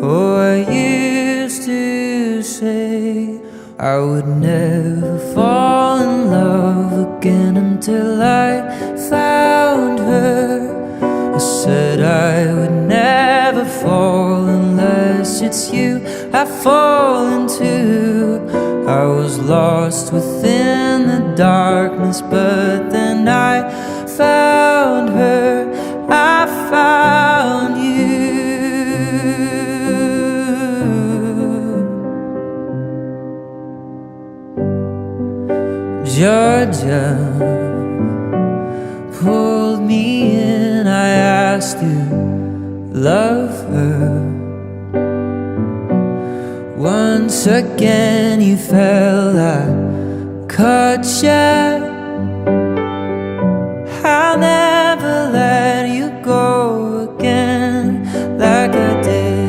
Oh, I used to say I would never fall in love again until I found her. I said I would never fall unless it's you I fall into. I was lost within the darkness, but then I found her, I found you. Georgia pulled me in, I asked to love her. Once again you fell, I caught ya.